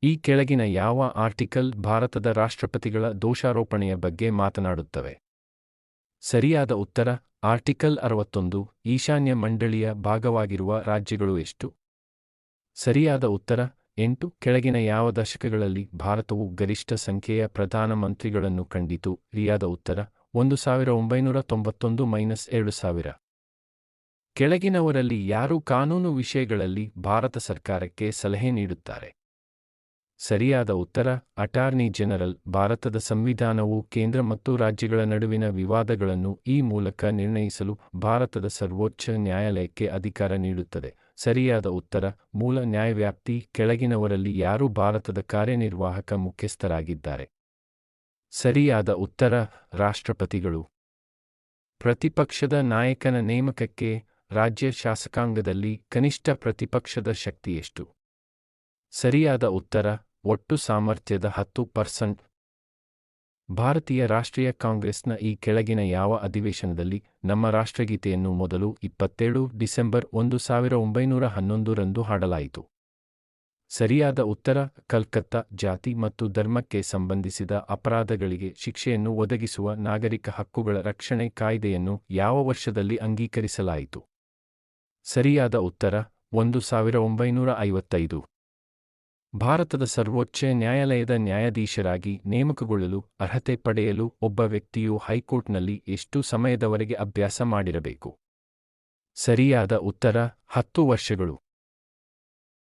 ಈ ಕೆಳಗಿನ ಯಾವ ಆರ್ಟಿಕಲ್ ಭಾರತದ ರಾಷ್ಟ್ರಪತಿಗಳ ದೋಷಾರೋಪಣೆಯ ಬಗ್ಗೆ ಮಾತನಾಡುತ್ತವೆ? ಸರಿಯಾದ ಉತ್ತರ ಆರ್ಟಿಕಲ್ 61. ಈಶಾನ್ಯ ಮಂಡಳಿಯ ಭಾಗವಾಗಿರುವ ರಾಜ್ಯಗಳು ಎಷ್ಟು? ಸರಿಯಾದ ಉತ್ತರ 8. ಕೆಳಗಿನ ಯಾವ ದಶಕಗಳಲ್ಲಿ ಭಾರತವು ಗರಿಷ್ಠ ಸಂಖ್ಯೆಯ ಪ್ರಧಾನಮಂತ್ರಿಗಳನ್ನು ಕಂಡಿತು? ಸರಿಯಾದ ಉತ್ತರ 1991-2000. ಕೆಳಗಿನವರಲ್ಲಿ ಯಾರು ಕಾನೂನು ವಿಷಯಗಳಲ್ಲಿ ಭಾರತ ಸರ್ಕಾರಕ್ಕೆ ಸಲಹೆ ನೀಡುತ್ತಾರೆ? ಸರಿಯಾದ ಉತ್ತರ ಅಟಾರ್ನಿ ಜನರಲ್. ಭಾರತದ ಸಂವಿಧಾನವು ಕೇಂದ್ರ ಮತ್ತು ರಾಜ್ಯಗಳ ನಡುವಿನ ವಿವಾದಗಳನ್ನು ಈ ಮೂಲಕ ನಿರ್ಣಯಿಸಲು ಭಾರತದ ಸರ್ವೋಚ್ಚ ನ್ಯಾಯಾಲಯಕ್ಕೆ ಅಧಿಕಾರ ನೀಡುತ್ತದೆ. ಸರಿಯಾದ ಉತ್ತರ ಮೂಲ ನ್ಯಾಯವ್ಯಾಪ್ತಿ. ಕೆಳಗಿನವರಲ್ಲಿ ಯಾರು ಭಾರತದ ಕಾರ್ಯನಿರ್ವಾಹಕ ಮುಖ್ಯಸ್ಥರಾಗಿದ್ದಾರೆ? ಸರಿಯಾದ ಉತ್ತರ ರಾಷ್ಟ್ರಪತಿಗಳು. ಪ್ರತಿಪಕ್ಷದ ನಾಯಕನ ನೇಮಕಕ್ಕೆ ರಾಜ್ಯ ಶಾಸಕಾಂಗದಲ್ಲಿ ಕನಿಷ್ಠ ಪ್ರತಿಪಕ್ಷದ ಶಕ್ತಿ ಎಷ್ಟು? ಸರಿಯಾದ ಉತ್ತರ ಒಟ್ಟು ಸಾಮರ್ಥ್ಯದ 10%. ಭಾರತೀಯ ರಾಷ್ಟ್ರೀಯ ಕಾಂಗ್ರೆಸ್ನ ಈ ಕೆಳಗಿನ ಯಾವ ಅಧಿವೇಶನದಲ್ಲಿ ನಮ್ಮ ರಾಷ್ಟ್ರಗೀತೆಯನ್ನು ಮೊದಲು 27 ಡಿಸೆಂಬರ್ 1911 ಹಾಡಲಾಯಿತು? ಸರಿಯಾದ ಉತ್ತರ ಕಲ್ಕತ್ತಾ. ಜಾತಿ ಮತ್ತು ಧರ್ಮಕ್ಕೆ ಸಂಬಂಧಿಸಿದ ಅಪರಾಧಗಳಿಗೆ ಶಿಕ್ಷೆಯನ್ನು ಒದಗಿಸುವ ನಾಗರಿಕ ಹಕ್ಕುಗಳ ರಕ್ಷಣೆ ಕಾಯ್ದೆಯನ್ನು ಯಾವ ವರ್ಷದಲ್ಲಿ ಅಂಗೀಕರಿಸಲಾಯಿತು? ಸರಿಯಾದ ಉತ್ತರ 1955. ಭಾರತದ ಸರ್ವೋಚ್ಚ ನ್ಯಾಯಾಲಯದ ನ್ಯಾಯಾಧೀಶರಾಗಿ ನೇಮಕಗೊಳ್ಳಲು ಅರ್ಹತೆ ಪಡೆಯಲು ಒಬ್ಬ ವ್ಯಕ್ತಿಯು ಹೈಕೋರ್ಟ್ನಲ್ಲಿ ಎಷ್ಟು ಸಮಯದವರೆಗೆ ಅಭ್ಯಾಸ ಮಾಡಿರಬೇಕು? ಸರಿಯಾದ ಉತ್ತರ 10 ವರ್ಷಗಳು.